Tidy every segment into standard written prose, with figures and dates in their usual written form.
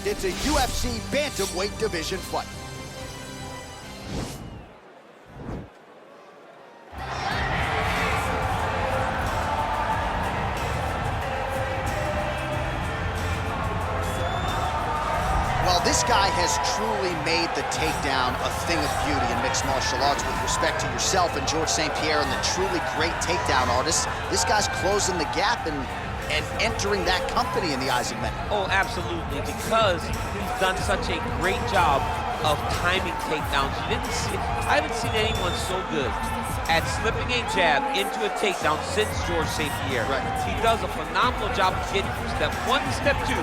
Next, it's a UFC bantamweight division fight. Well, this guy has truly made the takedown a thing of beauty in mixed martial arts. With respect to yourself and George St. Pierre and the truly great takedown artists, this guy's closing the gap and entering that company in the eyes of many. Oh, absolutely, because he's done such a great job of timing takedowns. I haven't seen anyone so good at slipping a jab into a takedown since George St. Pierre. Right. He does a phenomenal job of getting from step 1 to step 2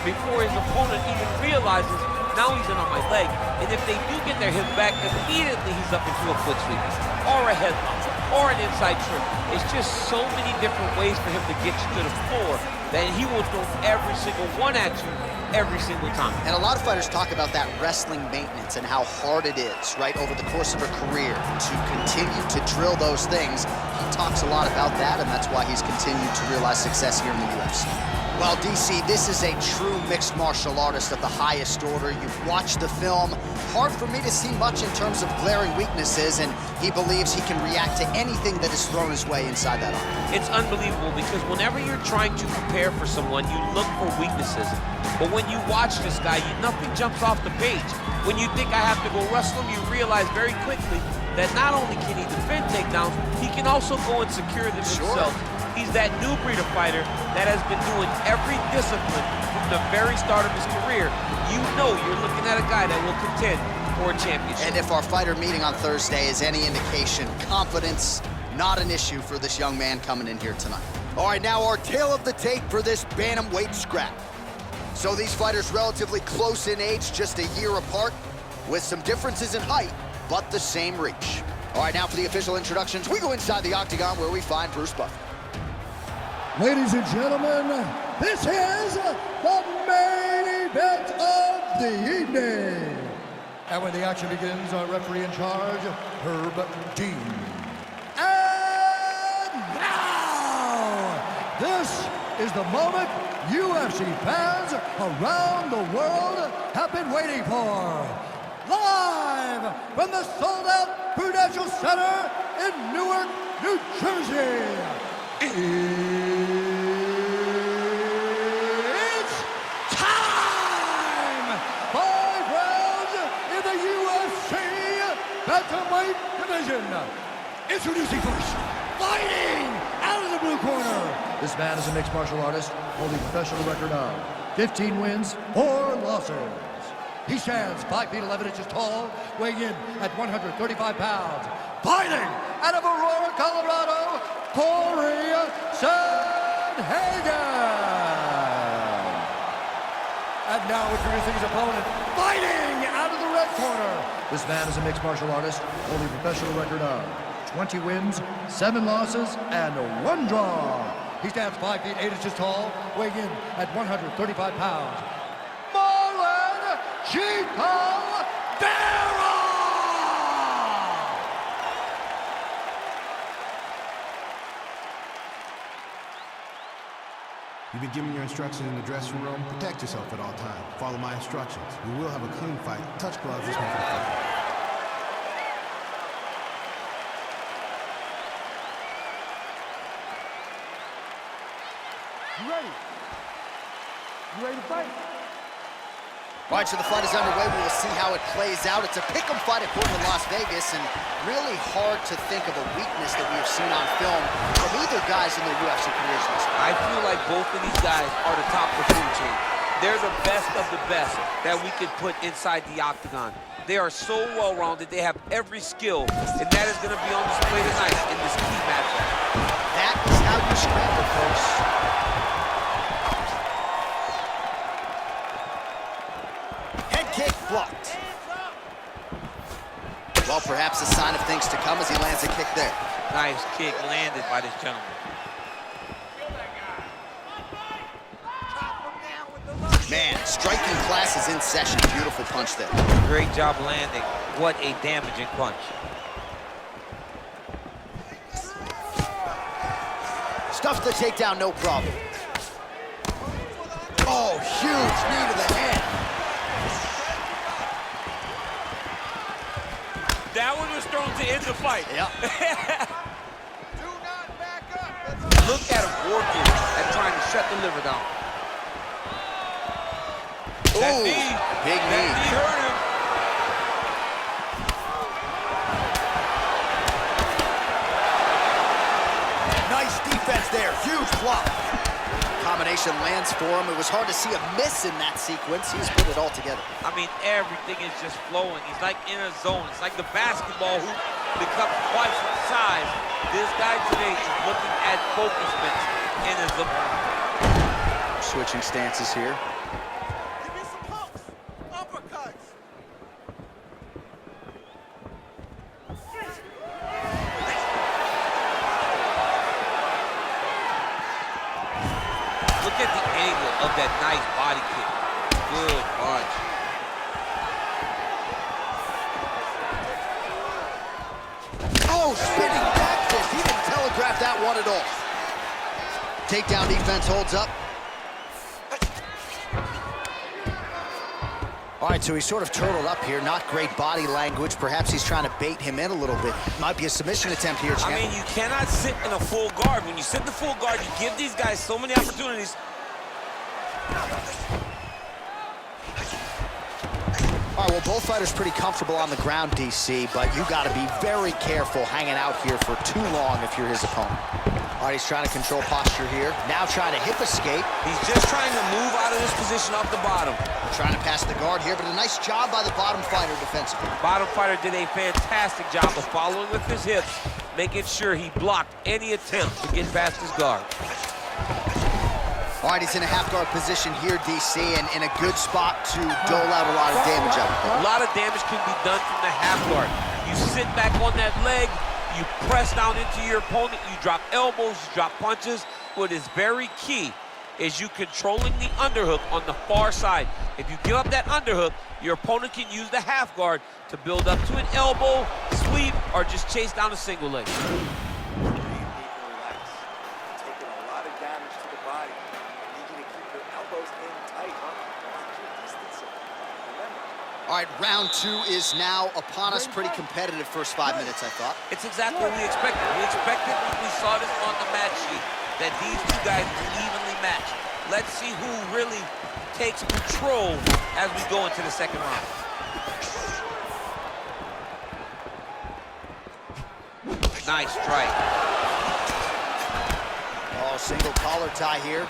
before his opponent even realizes now he's in on my leg. And if they do get their hip back, immediately he's up into a foot sweep or a headlock or an inside trip. It's just so many different ways for him to get you to the floor that he will throw every single one at you every single time. And a lot of fighters talk about that wrestling maintenance and how hard it is, right, over the course of a career to continue to drill those things. He talks a lot about that, and that's why he's continued to realize success here in the UFC. Well, DC, this is a true mixed martial artist of the highest order. You've watched the film. Hard for me to see much in terms of glaring weaknesses, and he believes he can react to anything that is thrown his way inside that arm. It's unbelievable because whenever you're trying to prepare for someone, you look for weaknesses. But when you watch this guy, nothing jumps off the page. When you think I have to go wrestle him, you realize very quickly that not only can he defend takedowns, he can also go and secure them himself. He's that new breed of fighter that has been doing every discipline from the very start of his career. You know you're looking at a guy that will contend for a championship. And if our fighter meeting on Thursday is any indication, confidence, not an issue for this young man coming in here tonight. All right, now our tale of the tape for this bantamweight scrap. So these fighters relatively close in age, just a year apart, with some differences in height, but the same reach. All right, now for the official introductions, we go inside the octagon where we find Bruce Buffer. Ladies and gentlemen, this is the main event of the evening. And when the action begins, our referee in charge, Herb Dean. And now, this is the moment UFC fans around the world have been waiting for. Live from the sold-out Prudential Center in Newark, New Jersey. It's time! 5 rounds in the UFC bantamweight division. Introducing first, fighting out of the blue corner. This man is a mixed martial artist holding a professional record of 15 wins, 4 losses. He stands 5 feet 11 inches tall, weighing in at 135 pounds. Fighting out of Aurora, Colorado, Cory Sandhagen. And now introducing his opponent, fighting out of the red corner. This man is a mixed martial artist holding a professional record of 20 wins, 7 losses, and 1 draw. He stands 5 feet 8 inches tall, weighing in at 135 pounds. Marlon, Chito, Vera! You've been given your instructions in the dressing room. Protect yourself at all times. Follow my instructions. We will have a clean fight. Touch gloves this one for the fight. You ready? You ready to fight? All right, so the fight is underway. We will see how it plays out. It's a pick'em fight according to Las Vegas, and really hard to think of a weakness that we have seen on film from either guys in their UFC careers. I feel like both of these guys are the top of the food chain. They're the best of the best that we can put inside the octagon. They are so well-rounded. They have every skill, and that is going to be on display tonight in this key matchup. That is how you scramble, folks. Head kick blocked. Well, perhaps a sign of things to come as he lands a kick there. Nice kick landed by this gentleman. Man, striking class is in session. Beautiful punch there. Great job landing. What a damaging punch. Stuffs the takedown, no problem. Oh, huge knee to the head. to end the fight. Yep. Do not back up. Look at him working at trying to shut the liver down. That Ooh, knee, big that knee. knee hurt him. Nice defense there, huge block. Combination lands for him. It was hard to see a miss in that sequence. He's put it all together. I mean, everything is just flowing. He's like in a zone. It's like the basketball hoop becomes twice its size. This guy today is looking at focus minutes in his opponent. Switching stances here. Give me some hooks. Uppercuts. Look at the angle of that nice body kick. Good punch. Oh, spinning back fist. He didn't telegraph that one at all. Takedown defense holds up. All right, so he's sort of turtled up here. Not great body language. Perhaps he's trying to bait him in a little bit. Might be a submission attempt here, champ. I mean, you cannot sit in a full guard. When you sit in the full guard, you give these guys so many opportunities. All right, well, both fighters pretty comfortable on the ground, DC, but you got to be very careful hanging out here for too long if you're his opponent. All right, he's trying to control posture here. Now trying to hip escape. He's just trying to move out of this position off the bottom. Trying to pass the guard here, but a nice job by the bottom fighter defensively. Bottom fighter did a fantastic job of following with his hips, making sure he blocked any attempt to get past his guard. All right, he's in a half guard position here, DC, and in a good spot to dole out a lot of damage, I would think. A lot of damage can be done from the half guard. You sit back on that leg, you press down into your opponent, you drop elbows, you drop punches. What is very key is you controlling the underhook on the far side. If you give up that underhook, your opponent can use the half guard to build up to an elbow, sweep, or just chase down a single leg. Relax. Taking a lot of damage to the body. I need you to keep your elbows in tight, huh? Watch your distancing. Remember. All right, round two is now upon us. Pretty competitive first 5 minutes, I thought. It's exactly what we expected. We expected when we saw this on the match sheet that these two guys will evenly match. Let's see who really takes control as we go into the second round. Nice strike. Oh, single collar tie here.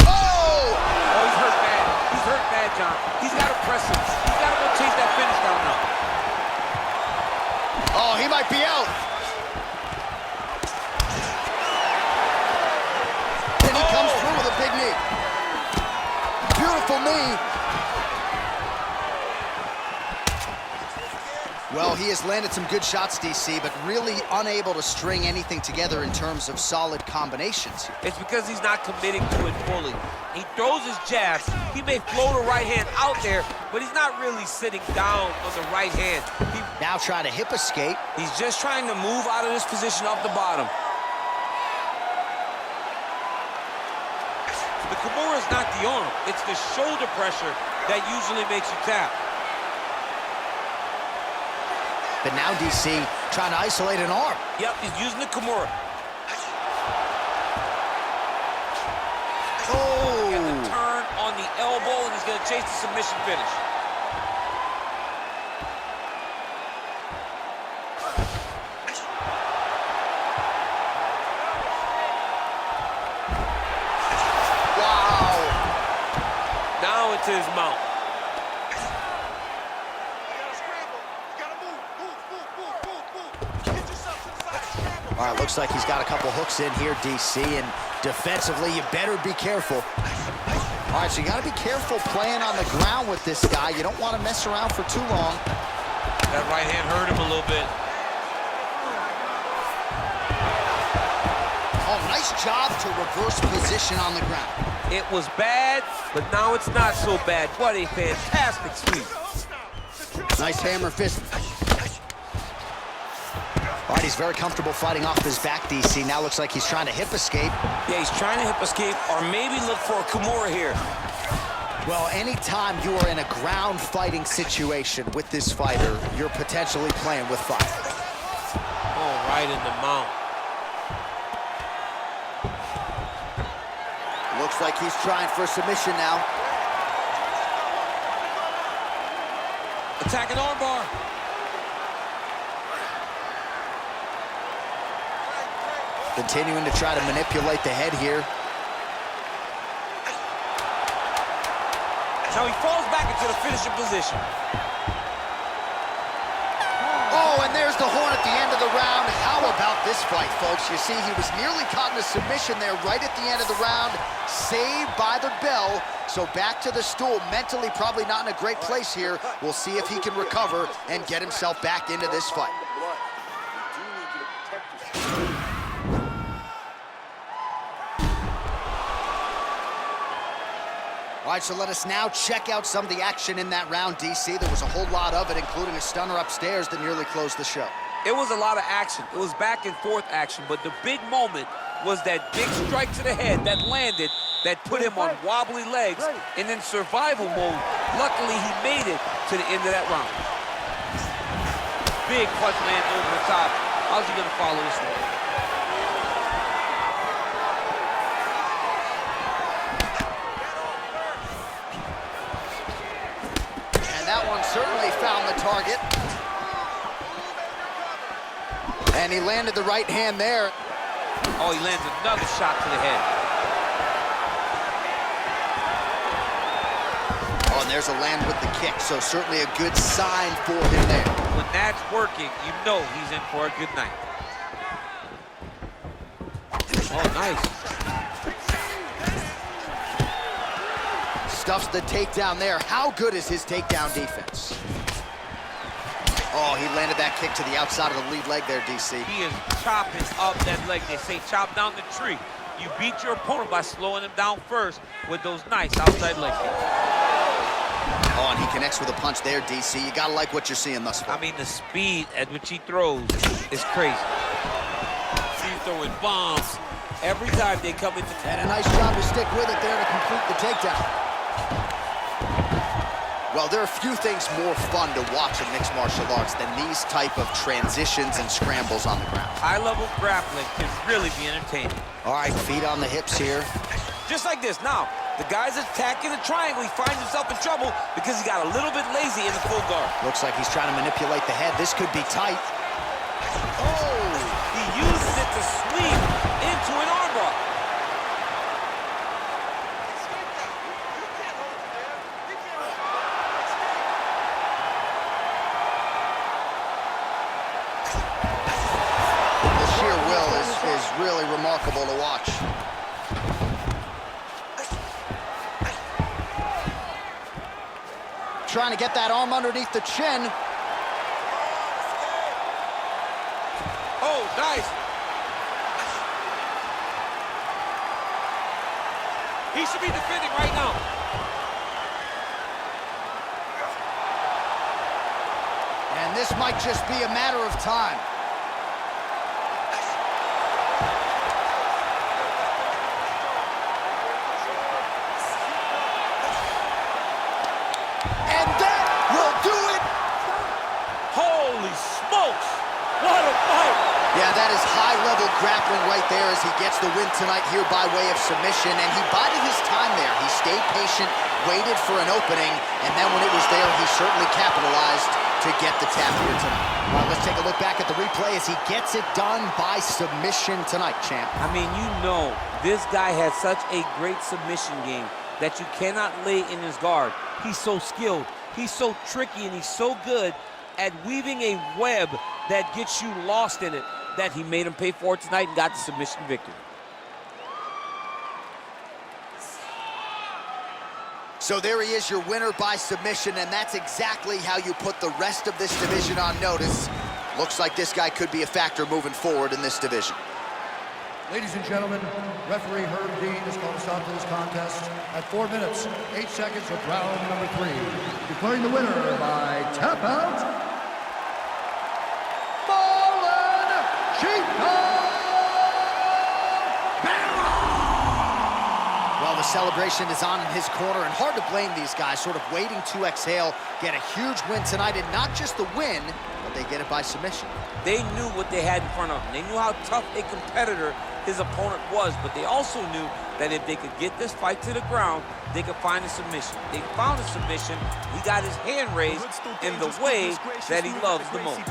Oh! Oh, he's hurt bad. He's hurt bad, John. He's got to press him. He's got to go chase that finish down now. Oh, he might be out. And he comes through with a big knee. Beautiful knee. Well, he has landed some good shots, DC, but really unable to string anything together in terms of solid combinations here. It's because he's not committing to it fully. He throws his jabs. He may float a right hand out there, but he's not really sitting down on the right hand. Now trying to hip escape. He's just trying to move out of this position off the bottom. The Kimura is not the arm. It's the shoulder pressure that usually makes you tap. But now DC trying to isolate an arm. Yep, he's using the Kimura. Oh! He has a turn on the elbow, and he's going to chase the submission finish. Wow! Now into his mount. All right, looks like he's got a couple hooks in here, DC, and defensively, you better be careful. All right, so you got to be careful playing on the ground with this guy. You don't want to mess around for too long. That right hand hurt him a little bit. Oh, nice job to reverse position on the ground. It was bad, but now it's not so bad. What a fantastic sweep. Nice hammer fist. All right, he's very comfortable fighting off his back, DC. Now looks like he's trying to hip escape. Yeah, he's trying to hip escape or maybe look for a Kimura here. Well, anytime you are in a ground fighting situation with this fighter, you're potentially playing with fire. Oh, right in the mount. Looks like he's trying for a submission now. Attacking armbar. Continuing to try to manipulate the head here. Now he falls back into the finishing position. Oh, and there's the horn at the end of the round. How about this fight, folks? You see, he was nearly caught in a submission there right at the end of the round. Saved by the bell. So back to the stool. Mentally probably not in a great place here. We'll see if he can recover and get himself back into this fight. We do need you to protect yourself. All right, so let us now check out some of the action in that round, DC. There was a whole lot of it, including a stunner upstairs that nearly closed the show. It was a lot of action. It was back and forth action, but the big moment was that big strike to the head that landed, that put him on wobbly legs, and in survival mode. Luckily, he made it to the end of that round. Big punch lands over the top. How's he gonna follow this one? That one certainly found the target. And he landed the right hand there. Oh, he lands another shot to the head. Oh, and there's a land with the kick, so certainly a good sign for him there. When that's working, you know he's in for a good night. Oh, nice. Stuffs the takedown there. How good is his takedown defense? Oh, he landed that kick to the outside of the lead leg there, DC. He is chopping up that leg. They say chop down the tree. You beat your opponent by slowing him down first with those nice outside leg kicks. Oh, and he connects with a punch there, DC. You gotta like what you're seeing thus far. I mean, the speed at which he throws is crazy. He's throwing bombs every time they come into. And a nice job to stick with it there to complete the takedown. Well, there are few things more fun to watch in mixed martial arts than these type of transitions and scrambles on the ground. High-level grappling can really be entertaining. All right, feet on the hips here. Just like this. Now, the guy's attacking the triangle. He finds himself in trouble because he got a little bit lazy in the full guard. Looks like he's trying to manipulate the head. This could be tight. Oh, he uses it to sweep into an armbar. Really remarkable to watch. Trying to get that arm underneath the chin. Oh, nice. He should be defending right now. And this might just be a matter of time. Yeah, that is high-level grappling right there as he gets the win tonight here by way of submission, and he bided his time there. He stayed patient, waited for an opening, and then when it was there, he certainly capitalized to get the tap here tonight. All right, let's take a look back at the replay as he gets it done by submission tonight, champ. I mean, you know, this guy has such a great submission game that you cannot lay in his guard. He's so skilled, he's so tricky, and he's so good at weaving a web that gets you lost in it, that he made him pay for it tonight and got the submission victory. So there he is, your winner by submission, and that's exactly how you put the rest of this division on notice. Looks like this guy could be a factor moving forward in this division. Ladies and gentlemen, referee Herb Dean has called a stop to this contest at 4 minutes, 8 seconds of round number 3. Declaring the winner by tap out, Marlon. the celebration is on in his corner, and hard to blame these guys, sort of waiting to exhale, get a huge win tonight, and not just the win, but they get it by submission. They knew what they had in front of them. They knew how tough a competitor his opponent was, but they also knew that if they could get this fight to the ground, they could find a submission. They found a submission. He got his hand raised in the way that he loves the most.